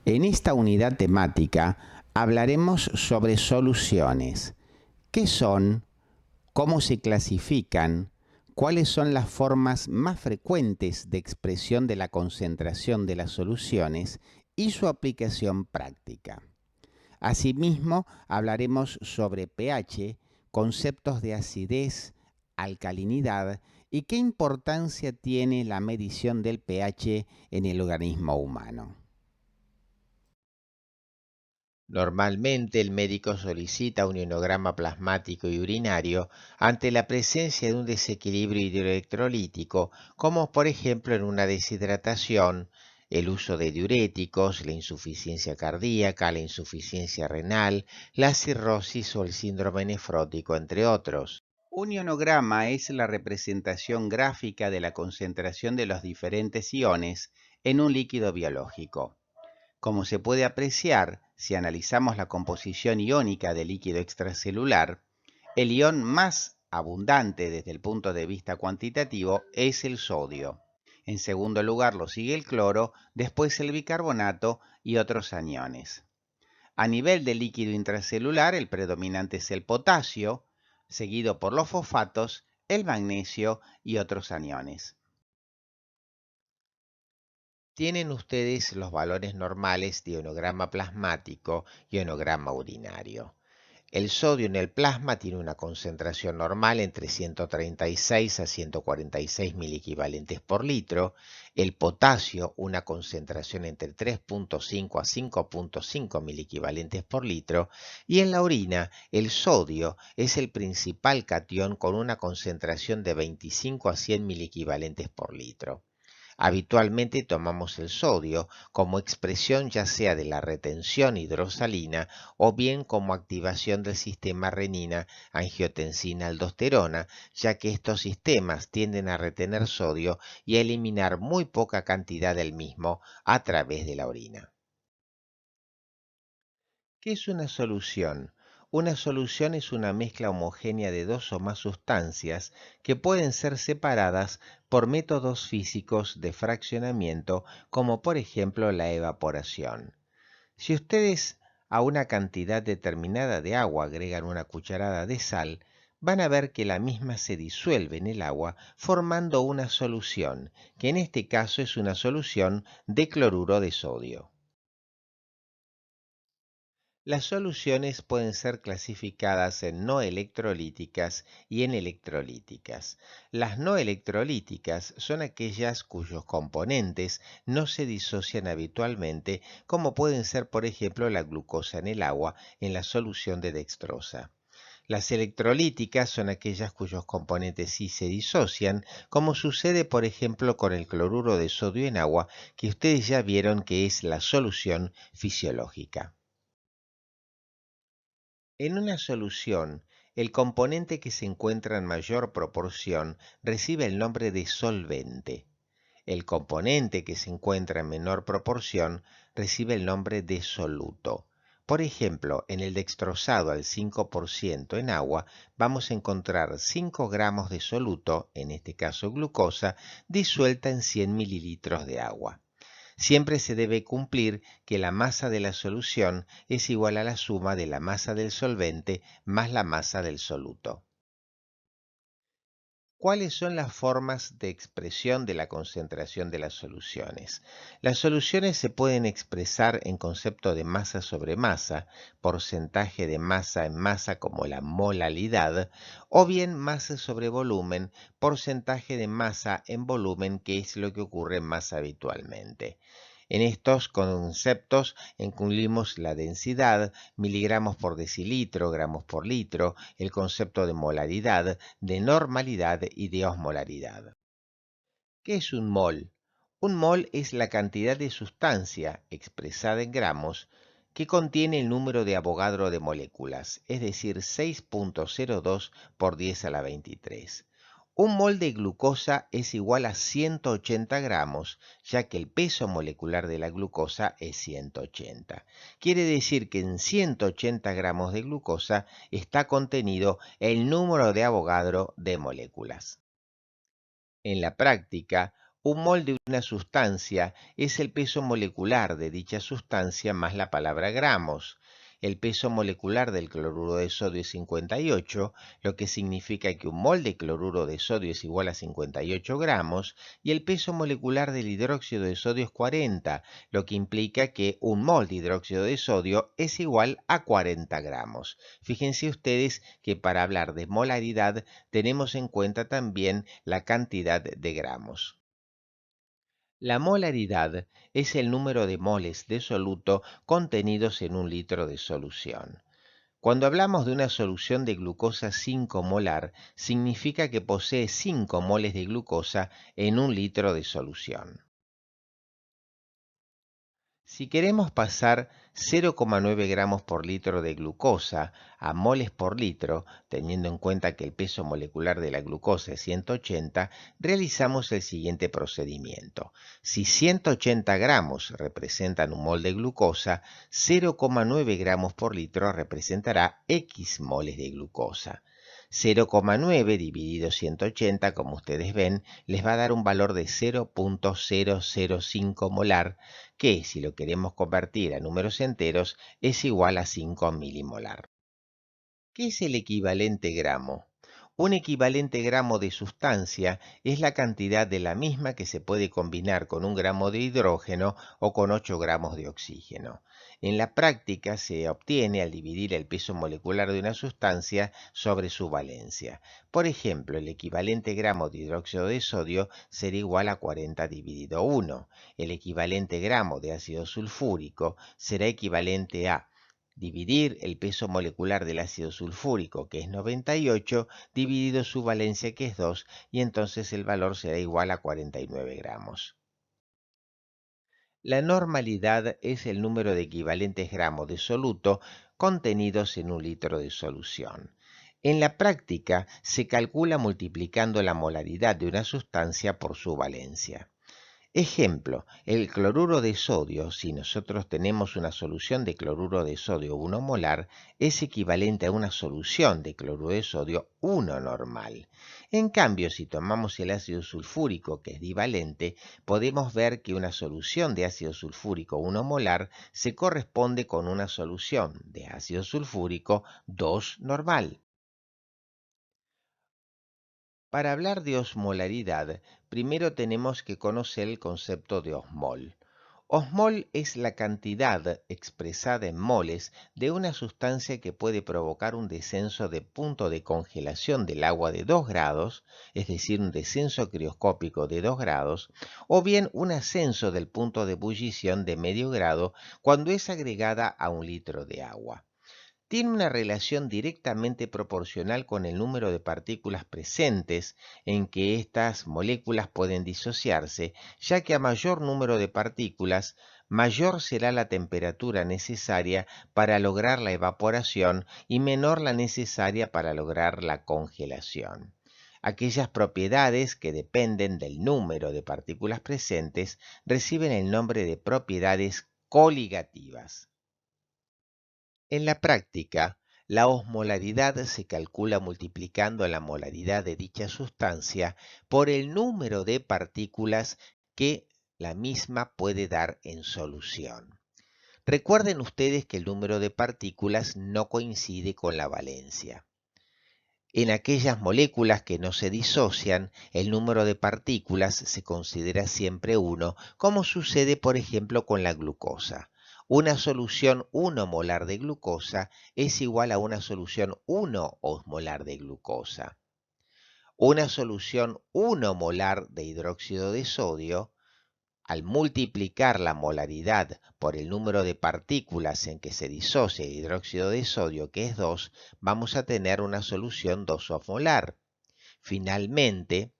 En esta unidad temática hablaremos sobre soluciones. ¿Qué son? ¿Cómo se clasifican? ¿Cuáles son las formas más frecuentes de expresión de la concentración de las soluciones y su aplicación práctica? Asimismo, hablaremos sobre pH, conceptos de acidez, alcalinidad y qué importancia tiene la medición del pH en el organismo humano. Normalmente el médico solicita un ionograma plasmático y urinario ante la presencia de un desequilibrio hidroelectrolítico, como por ejemplo en una deshidratación, el uso de diuréticos, la insuficiencia cardíaca, la insuficiencia renal, la cirrosis o el síndrome nefrótico, entre otros. Un ionograma es la representación gráfica de la concentración de los diferentes iones en un líquido biológico. Como se puede apreciar, si analizamos la composición iónica del líquido extracelular, el ion más abundante desde el punto de vista cuantitativo es el sodio. En segundo lugar lo sigue el cloro, después el bicarbonato y otros aniones. A nivel del líquido intracelular, el predominante es el potasio, seguido por los fosfatos, el magnesio y otros aniones. Tienen ustedes los valores normales de ionograma plasmático y ionograma urinario. El sodio en el plasma tiene una concentración normal entre 136 a 146 miliequivalentes por litro, el potasio una concentración entre 3.5 a 5.5 miliequivalentes por litro y en la orina el sodio es el principal catión con una concentración de 25 a 100 miliequivalentes por litro. Habitualmente tomamos el sodio como expresión ya sea de la retención hidrosalina o bien como activación del sistema renina-angiotensina-aldosterona, ya que estos sistemas tienden a retener sodio y a eliminar muy poca cantidad del mismo a través de la orina. ¿Qué es una solución? Una solución es una mezcla homogénea de dos o más sustancias que pueden ser separadas por métodos físicos de fraccionamiento, como por ejemplo la evaporación. Si ustedes a una cantidad determinada de agua agregan una cucharada de sal, van a ver que la misma se disuelve en el agua formando una solución, que en este caso es una solución de cloruro de sodio. Las soluciones pueden ser clasificadas en no electrolíticas y en electrolíticas. Las no electrolíticas son aquellas cuyos componentes no se disocian habitualmente, como pueden ser por ejemplo la glucosa en el agua en la solución de dextrosa. Las electrolíticas son aquellas cuyos componentes sí se disocian, como sucede por ejemplo con el cloruro de sodio en agua, que ustedes ya vieron que es la solución fisiológica. En una solución, el componente que se encuentra en mayor proporción recibe el nombre de solvente. El componente que se encuentra en menor proporción recibe el nombre de soluto. Por ejemplo, en el dextrosado al 5% en agua vamos a encontrar 5 gramos de soluto, en este caso glucosa, disuelta en 100 mililitros de agua. Siempre se debe cumplir que la masa de la solución es igual a la suma de la masa del solvente más la masa del soluto. ¿Cuáles son las formas de expresión de la concentración de las soluciones? Las soluciones se pueden expresar en concepto de masa sobre masa, porcentaje de masa en masa como la molalidad, o bien masa sobre volumen, porcentaje de masa en volumen, que es lo que ocurre más habitualmente. En estos conceptos incluimos la densidad, miligramos por decilitro, gramos por litro, el concepto de molaridad, de normalidad y de osmolaridad. ¿Qué es un mol? Un mol es la cantidad de sustancia, expresada en gramos, que contiene el número de Avogadro de moléculas, es decir, 6.02 por 10 a la 23. Un mol de glucosa es igual a 180 gramos, ya que el peso molecular de la glucosa es 180. Quiere decir que en 180 gramos de glucosa está contenido el número de Avogadro de moléculas. En la práctica, Un mol de una sustancia es el peso molecular de dicha sustancia más la palabra gramos. El peso molecular del cloruro de sodio es 58, lo que significa que un mol de cloruro de sodio es igual a 58 gramos, y el peso molecular del hidróxido de sodio es 40, lo que implica que un mol de hidróxido de sodio es igual a 40 gramos. Fíjense ustedes que para hablar de molaridad tenemos en cuenta también la cantidad de gramos. La molaridad es el número de moles de soluto contenidos en un litro de solución. Cuando hablamos de una solución de glucosa 5 molar, significa que posee 5 moles de glucosa en un litro de solución. Si queremos pasar 0,9 gramos por litro de glucosa a moles por litro, teniendo en cuenta que el peso molecular de la glucosa es 180, realizamos el siguiente procedimiento. Si 180 gramos representan un mol de glucosa, 0,9 gramos por litro representará X moles de glucosa. 0,9 dividido 180, como ustedes ven, les va a dar un valor de 0,005 molar, que si lo queremos convertir a números enteros es igual a 5 milimolar. ¿Qué es el equivalente gramo? Un equivalente gramo de sustancia es la cantidad de la misma que se puede combinar con 1 gramo de hidrógeno o con 8 gramos de oxígeno. En la práctica se obtiene al dividir el peso molecular de una sustancia sobre su valencia. Por ejemplo, el equivalente gramo de hidróxido de sodio será igual a 40 dividido 1. El equivalente gramo de ácido sulfúrico será equivalente a dividir el peso molecular del ácido sulfúrico, que es 98, dividido su valencia, que es 2, y entonces el valor será igual a 49 gramos. La normalidad es el número de equivalentes gramos de soluto contenidos en un litro de solución. En la práctica se calcula multiplicando la molaridad de una sustancia por su valencia. Ejemplo, el cloruro de sodio, si nosotros tenemos una solución de cloruro de sodio 1 molar, es equivalente a una solución de cloruro de sodio 1 normal. En cambio, si tomamos el ácido sulfúrico, que es divalente, podemos ver que una solución de ácido sulfúrico 1 molar se corresponde con una solución de ácido sulfúrico 2 normal. Para hablar de osmolaridad, primero tenemos que conocer el concepto de osmol. Osmol es la cantidad expresada en moles de una sustancia que puede provocar un descenso de punto de congelación del agua de 2 grados, es decir, un descenso crioscópico de 2 grados, o bien un ascenso del punto de ebullición de medio grado cuando es agregada a un litro de agua. Tiene una relación directamente proporcional con el número de partículas presentes en que estas moléculas pueden disociarse, ya que a mayor número de partículas, mayor será la temperatura necesaria para lograr la evaporación y menor la necesaria para lograr la congelación. Aquellas propiedades que dependen del número de partículas presentes reciben el nombre de propiedades coligativas. En la práctica, la osmolaridad se calcula multiplicando la molaridad de dicha sustancia por el número de partículas que la misma puede dar en solución. Recuerden ustedes que el número de partículas no coincide con la valencia. En aquellas moléculas que no se disocian, el número de partículas se considera siempre 1, como sucede por ejemplo con la glucosa. Una solución 1 molar de glucosa es igual a una solución 1 osmolar de glucosa. Una solución 1 molar de hidróxido de sodio, al multiplicar la molaridad por el número de partículas en que se disocia el hidróxido de sodio, que es 2, vamos a tener una solución 2 osmolar. Finalmente,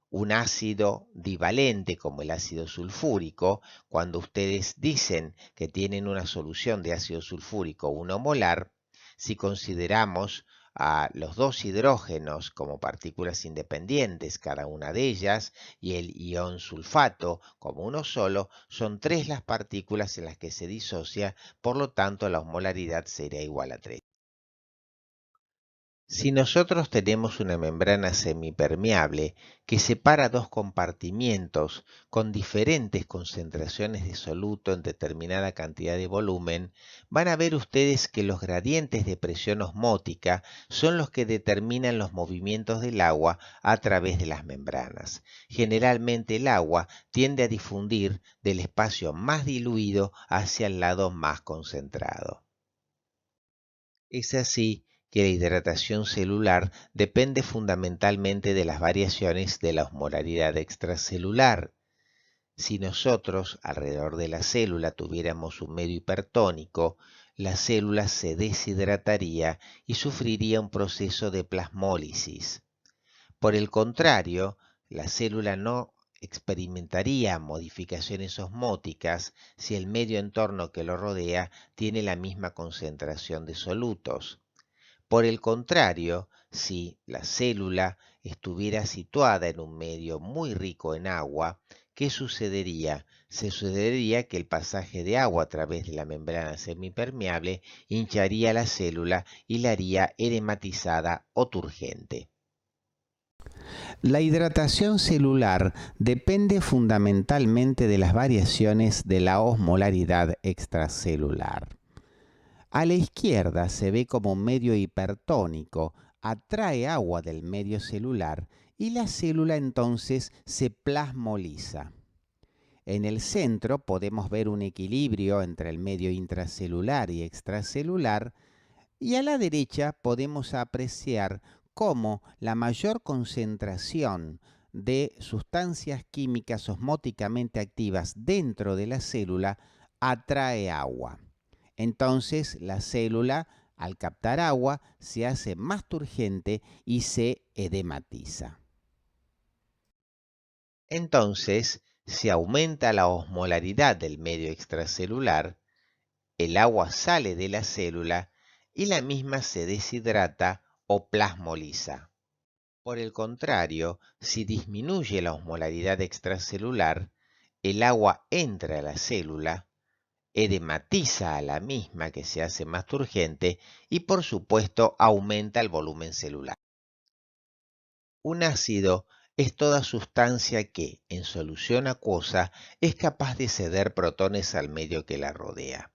un ácido divalente como el ácido sulfúrico, cuando ustedes dicen que tienen una solución de ácido sulfúrico 1 molar, si consideramos a los dos hidrógenos como partículas independientes, cada una de ellas, y el ion sulfato como uno solo, son 3 las partículas en las que se disocia, por lo tanto la osmolaridad sería igual a 3. Si nosotros tenemos una membrana semipermeable que separa dos compartimientos con diferentes concentraciones de soluto en determinada cantidad de volumen, van a ver ustedes que los gradientes de presión osmótica son los que determinan los movimientos del agua a través de las membranas. Generalmente el agua tiende a difundir del espacio más diluido hacia el lado más concentrado. Es así que la hidratación celular depende fundamentalmente de las variaciones de la osmolaridad extracelular. Si nosotros alrededor de la célula tuviéramos un medio hipertónico, la célula se deshidrataría y sufriría un proceso de plasmólisis. Por el contrario, la célula no experimentaría modificaciones osmóticas si el medio entorno que lo rodea tiene la misma concentración de solutos. Por el contrario, si la célula estuviera situada en un medio muy rico en agua, ¿qué sucedería? Se sucedería que el pasaje de agua a través de la membrana semipermeable hincharía la célula y la haría edematizada o turgente. La hidratación celular depende fundamentalmente de las variaciones de la osmolaridad extracelular. A la izquierda se ve como un medio hipertónico atrae agua del medio celular y la célula entonces se plasmoliza. En el centro podemos ver un equilibrio entre el medio intracelular y extracelular y a la derecha podemos apreciar cómo la mayor concentración de sustancias químicas osmóticamente activas dentro de la célula atrae agua. Entonces la célula, al captar agua, se hace más turgente y se edematiza. Entonces, si aumenta la osmolaridad del medio extracelular, el agua sale de la célula y la misma se deshidrata o plasmoliza. Por el contrario, si disminuye la osmolaridad extracelular, el agua entra a la célula, edematiza a la misma que se hace más turgente y por supuesto aumenta el volumen celular. Un ácido es toda sustancia que, en solución acuosa, es capaz de ceder protones al medio que la rodea.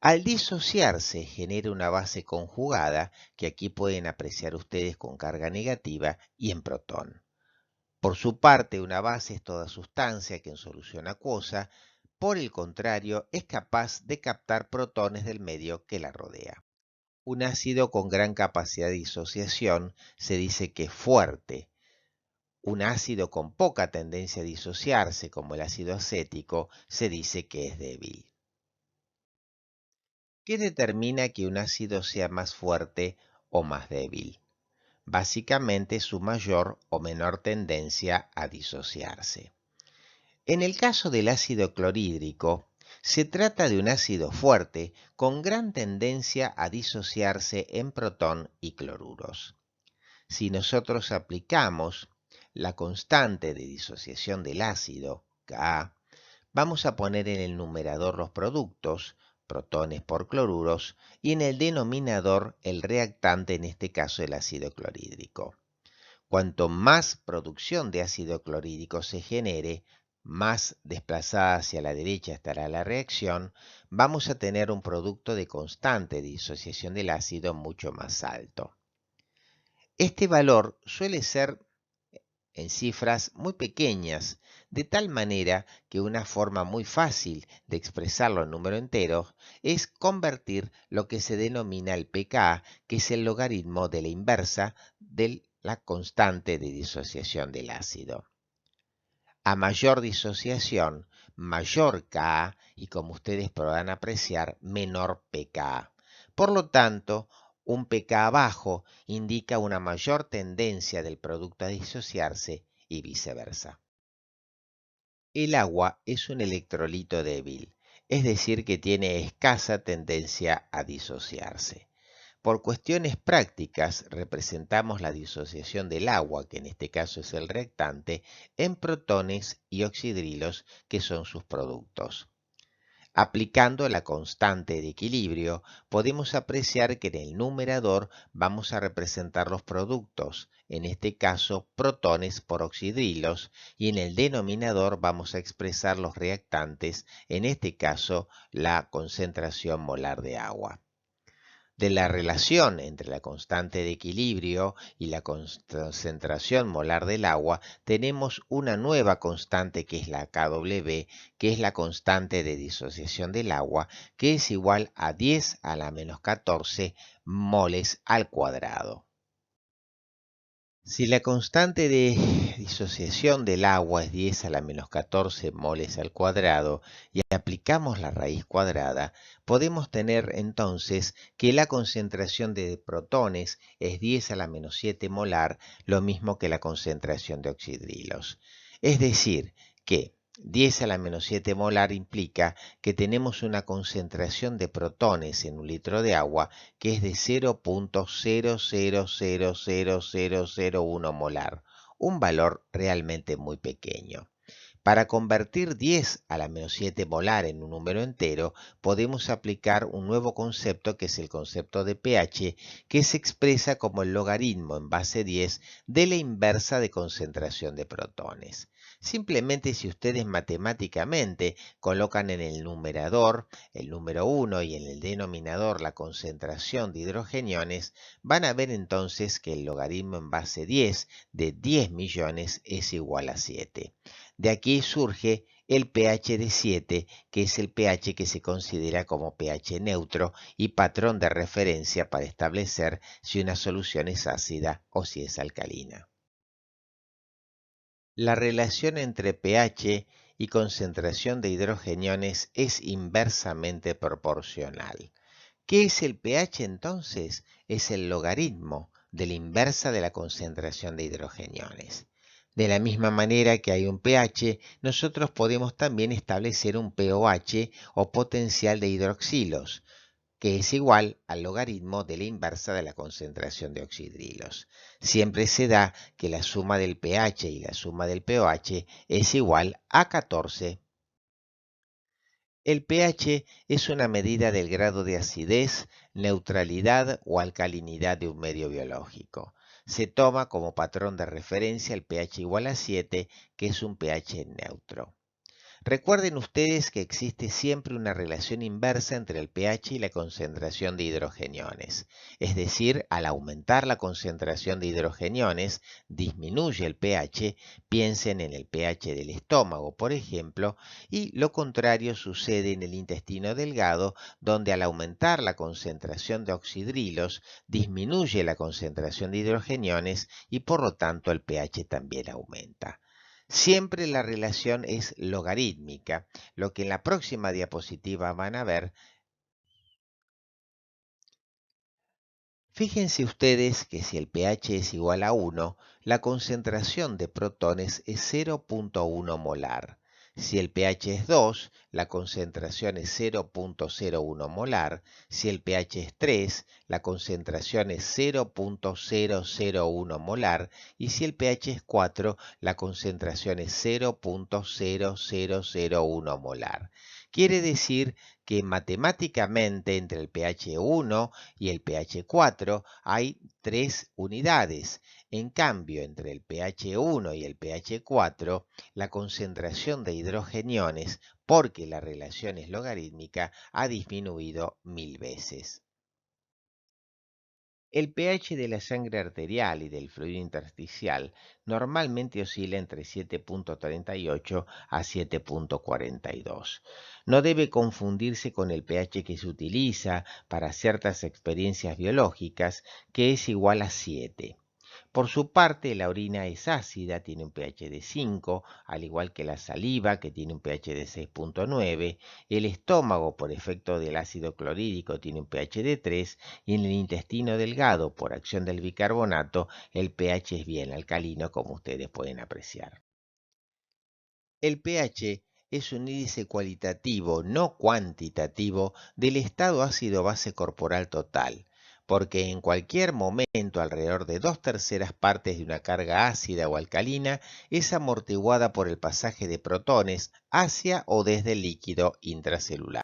Al disociarse genera una base conjugada que aquí pueden apreciar ustedes con carga negativa y en protón. Por su parte, una base es toda sustancia que en solución acuosa, por el contrario, es capaz de captar protones del medio que la rodea. Un ácido con gran capacidad de disociación se dice que es fuerte. Un ácido con poca tendencia a disociarse, como el ácido acético, se dice que es débil. ¿Qué determina que un ácido sea más fuerte o más débil? Básicamente su mayor o menor tendencia a disociarse. En el caso del ácido clorhídrico, se trata de un ácido fuerte con gran tendencia a disociarse en protón y cloruros. Si nosotros aplicamos la constante de disociación del ácido, Ka, vamos a poner en el numerador los productos, protones por cloruros, y en el denominador el reactante, en este caso el ácido clorhídrico. Cuanto más producción de ácido clorhídrico se genere, más desplazada hacia la derecha estará la reacción, vamos a tener un producto de constante de disociación del ácido mucho más alto. Este valor suele ser en cifras muy pequeñas, de tal manera que una forma muy fácil de expresarlo en número entero es convertir lo que se denomina el pKa, que es el logaritmo de la inversa de la constante de disociación del ácido. A mayor disociación, mayor Ka y, como ustedes podrán apreciar, menor pKa. Por lo tanto, un pKa bajo indica una mayor tendencia del producto a disociarse y viceversa. El agua es un electrolito débil, es decir, que tiene escasa tendencia a disociarse. Por cuestiones prácticas, representamos la disociación del agua, que en este caso es el reactante, en protones y oxidrilos, que son sus productos. Aplicando la constante de equilibrio, podemos apreciar que en el numerador vamos a representar los productos, en este caso protones por oxidrilos, y en el denominador vamos a expresar los reactantes, en este caso la concentración molar de agua. De la relación entre la constante de equilibrio y la concentración molar del agua, tenemos una nueva constante que es la Kw, que es la constante de disociación del agua, que es igual a 10 a la menos 14 moles al cuadrado. Si la constante de disociación del agua es 10 a la menos 14 moles al cuadrado y aplicamos la raíz cuadrada, podemos tener entonces que la concentración de protones es 10 a la menos 7 molar, lo mismo que la concentración de oxidrilos. Es decir, que 10 a la menos 7 molar implica que tenemos una concentración de protones en un litro de agua que es de 0.0000001 molar, un valor realmente muy pequeño. Para convertir 10 a la menos 7 molar en un número entero, podemos aplicar un nuevo concepto que es el concepto de pH, que se expresa como el logaritmo en base 10 de la inversa de concentración de protones. Simplemente si ustedes matemáticamente colocan en el numerador el número 1 y en el denominador la concentración de hidrogeniones, van a ver entonces que el logaritmo en base 10 de 10 millones es igual a 7. De aquí surge el pH de 7, que es el pH que se considera como pH neutro y patrón de referencia para establecer si una solución es ácida o si es alcalina. La relación entre pH y concentración de hidrogeniones es inversamente proporcional. ¿Qué es el pH entonces? Es el logaritmo de la inversa de la concentración de hidrogeniones. De la misma manera que hay un pH, nosotros podemos también establecer un pOH o potencial de hidroxilos, que es igual al logaritmo de la inversa de la concentración de oxidrilos. Siempre se da que la suma del pH y la suma del pOH es igual a 14. El pH es una medida del grado de acidez, neutralidad o alcalinidad de un medio biológico. Se toma como patrón de referencia el pH igual a 7, que es un pH neutro. Recuerden ustedes que existe siempre una relación inversa entre el pH y la concentración de hidrogeniones. Es decir, al aumentar la concentración de hidrogeniones, disminuye el pH, piensen en el pH del estómago, por ejemplo, y lo contrario sucede en el intestino delgado, donde al aumentar la concentración de oxidrilos, disminuye la concentración de hidrogeniones y por lo tanto el pH también aumenta. Siempre la relación es logarítmica, lo que en la próxima diapositiva van a ver. Fíjense ustedes que si el pH es igual a 1, la concentración de protones es 0.1 molar. Si el pH es 2, la concentración es 0.01 molar. Si el pH es 3, la concentración es 0.001 molar. Y si el pH es 4, la concentración es 0.0001 molar. Quiere decir que matemáticamente entre el pH 1 y el pH 4 hay 3 unidades. En cambio, entre el pH 1 y el pH 4, la concentración de hidrogeniones, porque la relación es logarítmica, ha disminuido 1000 veces. El pH de la sangre arterial y del fluido intersticial normalmente oscila entre 7.38 a 7.42. No debe confundirse con el pH que se utiliza para ciertas experiencias biológicas, que es igual a 7. Por su parte, la orina es ácida, tiene un pH de 5, al igual que la saliva, que tiene un pH de 6.9. El estómago, por efecto del ácido clorhídrico, tiene un pH de 3. Y en el intestino delgado, por acción del bicarbonato, el pH es bien alcalino, como ustedes pueden apreciar. El pH es un índice cualitativo, no cuantitativo, del estado ácido-base corporal total. porque en cualquier momento alrededor de 2/3 partes de una carga ácida o alcalina es amortiguada por el pasaje de protones hacia o desde el líquido intracelular.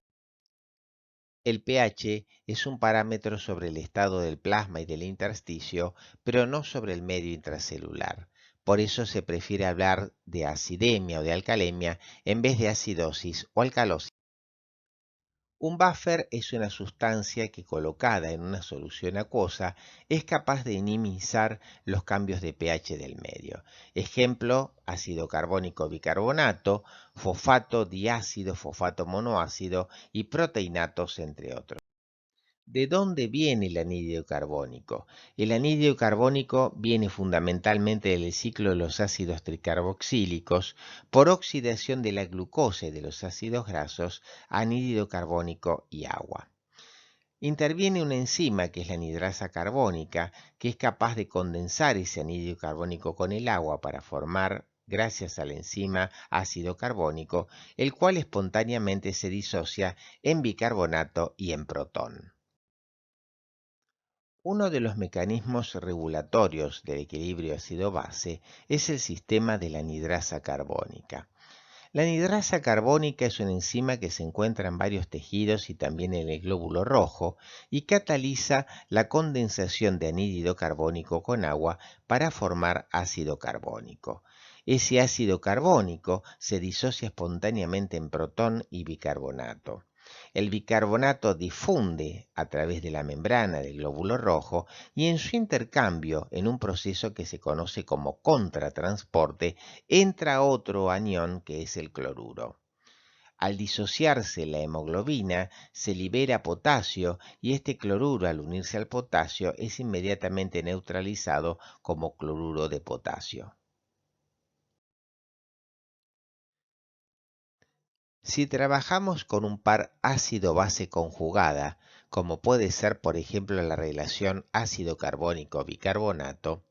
El pH es un parámetro sobre el estado del plasma y del intersticio, pero no sobre el medio intracelular. Por eso se prefiere hablar de acidemia o de alcalemia en vez de acidosis o alcalosis. Un buffer es una sustancia que colocada en una solución acuosa es capaz de minimizar los cambios de pH del medio. Ejemplo, ácido carbónico bicarbonato, fosfato diácido, fosfato monoácido y proteinatos, entre otros. ¿De dónde viene el anhídrido carbónico? El anhídrido carbónico viene fundamentalmente del ciclo de los ácidos tricarboxílicos por oxidación de la glucosa y de los ácidos grasos a anhídrido carbónico y agua. Interviene una enzima que es la anidrasa carbónica, que es capaz de condensar ese anhídrido carbónico con el agua para formar, gracias a la enzima, ácido carbónico, el cual espontáneamente se disocia en bicarbonato y en protón. Uno de los mecanismos regulatorios del equilibrio ácido-base es el sistema de la anidrasa carbónica. La anidrasa carbónica es una enzima que se encuentra en varios tejidos y también en el glóbulo rojo y cataliza la condensación de anhídrido carbónico con agua para formar ácido carbónico. Ese ácido carbónico se disocia espontáneamente en protón y bicarbonato. El bicarbonato difunde a través de la membrana del glóbulo rojo y en su intercambio, en un proceso que se conoce como contratransporte, entra otro anión que es el cloruro. Al disociarse la hemoglobina, se libera potasio y este cloruro, al unirse al potasio, es inmediatamente neutralizado como cloruro de potasio. Si trabajamos con un par ácido-base conjugada, como puede ser por ejemplo la relación ácido carbónico-bicarbonato,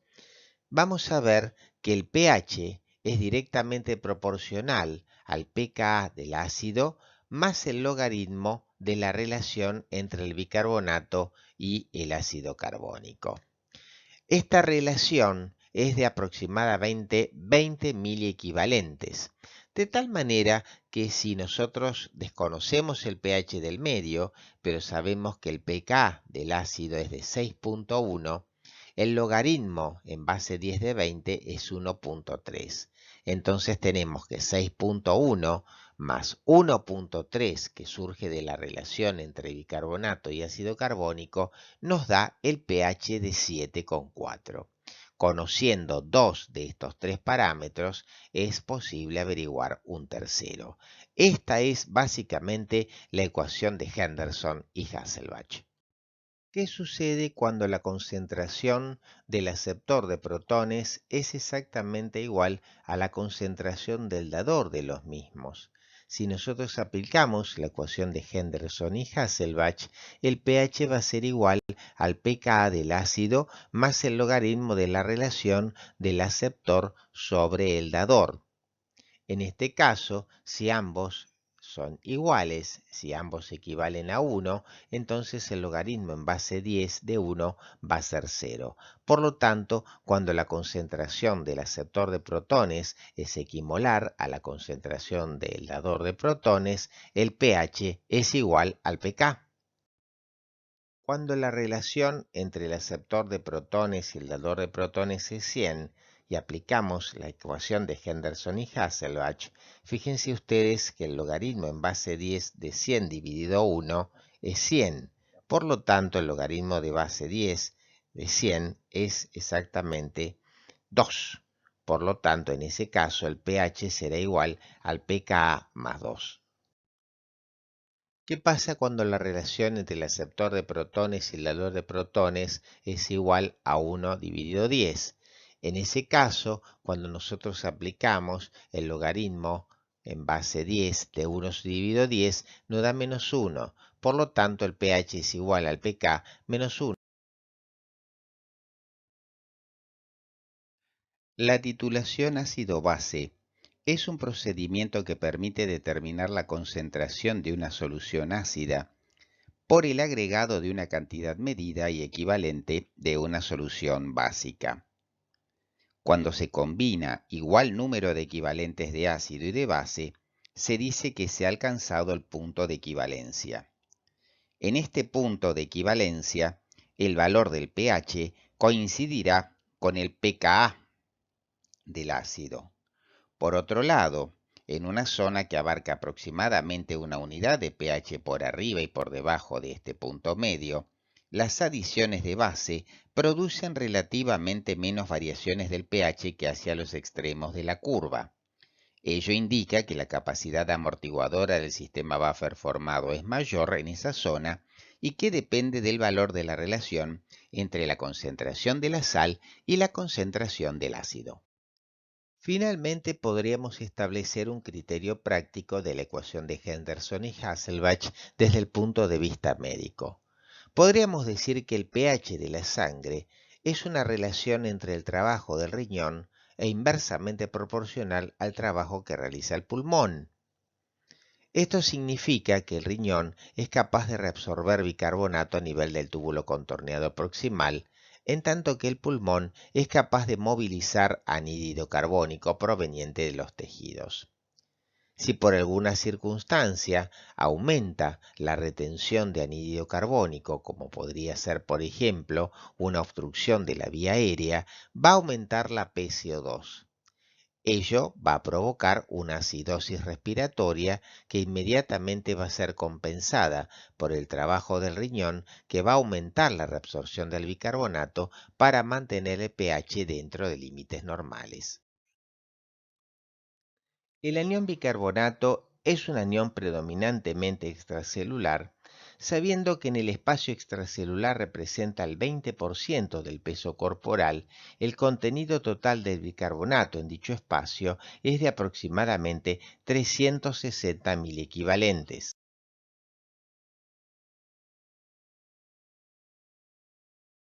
vamos a ver que el pH es directamente proporcional al pKa del ácido más el logaritmo de la relación entre el bicarbonato y el ácido carbónico. Esta relación es de aproximadamente 20 miliequivalentes, de tal manera que si nosotros desconocemos el pH del medio, pero sabemos que el pK del ácido es de 6.1, el logaritmo en base 10 de 20 es 1.3. Entonces tenemos que 6.1 más 1.3, que surge de la relación entre bicarbonato y ácido carbónico, nos da el pH de 7,4. Conociendo dos de estos tres parámetros, es posible averiguar un tercero. Esta es básicamente la ecuación de Henderson y Hasselbalch. ¿Qué sucede cuando la concentración del aceptor de protones es exactamente igual a la concentración del dador de los mismos? Si nosotros aplicamos la ecuación de Henderson y Hasselbalch, el pH va a ser igual al pKa del ácido más el logaritmo de la relación del aceptor sobre el dador. En este caso, si ambos son iguales, si ambos equivalen a 1, entonces el logaritmo en base 10 de 1 va a ser 0. Por lo tanto, cuando la concentración del aceptor de protones es equimolar a la concentración del dador de protones, el pH es igual al pK. Cuando la relación entre el aceptor de protones y el dador de protones es 100 y aplicamos la ecuación de Henderson y Hasselbalch, fíjense ustedes que el logaritmo en base 10 de 100 dividido 1 es 100. Por lo tanto, el logaritmo de base 10 de 100 es exactamente 2. Por lo tanto, en ese caso, el pH será igual al pKa más 2. ¿Qué pasa cuando la relación entre el aceptor de protones y el dador de protones es igual a 1 dividido 10? En ese caso, cuando nosotros aplicamos el logaritmo en base 10 de 1 dividido 10, nos da menos 1. Por lo tanto, el pH es igual al pK menos 1. La titulación ácido-base es un procedimiento que permite determinar la concentración de una solución ácida por el agregado de una cantidad medida y equivalente de una solución básica. Cuando se combina igual número de equivalentes de ácido y de base, se dice que se ha alcanzado el punto de equivalencia. En este punto de equivalencia, el valor del pH coincidirá con el pKa del ácido. Por otro lado, en una zona que abarca aproximadamente una unidad de pH por arriba y por debajo de este punto medio, las adiciones de base producen relativamente menos variaciones del pH que hacia los extremos de la curva. Ello indica que la capacidad amortiguadora del sistema buffer formado es mayor en esa zona y que depende del valor de la relación entre la concentración de la sal y la concentración del ácido. Finalmente, podríamos establecer un criterio práctico de la ecuación de Henderson y Hasselbalch desde el punto de vista médico. Podríamos decir que el pH de la sangre es una relación entre el trabajo del riñón e inversamente proporcional al trabajo que realiza el pulmón. Esto significa que el riñón es capaz de reabsorber bicarbonato a nivel del túbulo contorneado proximal, en tanto que el pulmón es capaz de movilizar anhídrido carbónico proveniente de los tejidos. Si por alguna circunstancia aumenta la retención de anhídrido carbónico, como podría ser por ejemplo una obstrucción de la vía aérea, va a aumentar la PCO2. Ello va a provocar una acidosis respiratoria que inmediatamente va a ser compensada por el trabajo del riñón, que va a aumentar la reabsorción del bicarbonato para mantener el pH dentro de límites normales. El anión bicarbonato es un anión predominantemente extracelular, sabiendo que en el espacio extracelular representa el 20% del peso corporal. El contenido total del bicarbonato en dicho espacio es de aproximadamente 360 equivalentes.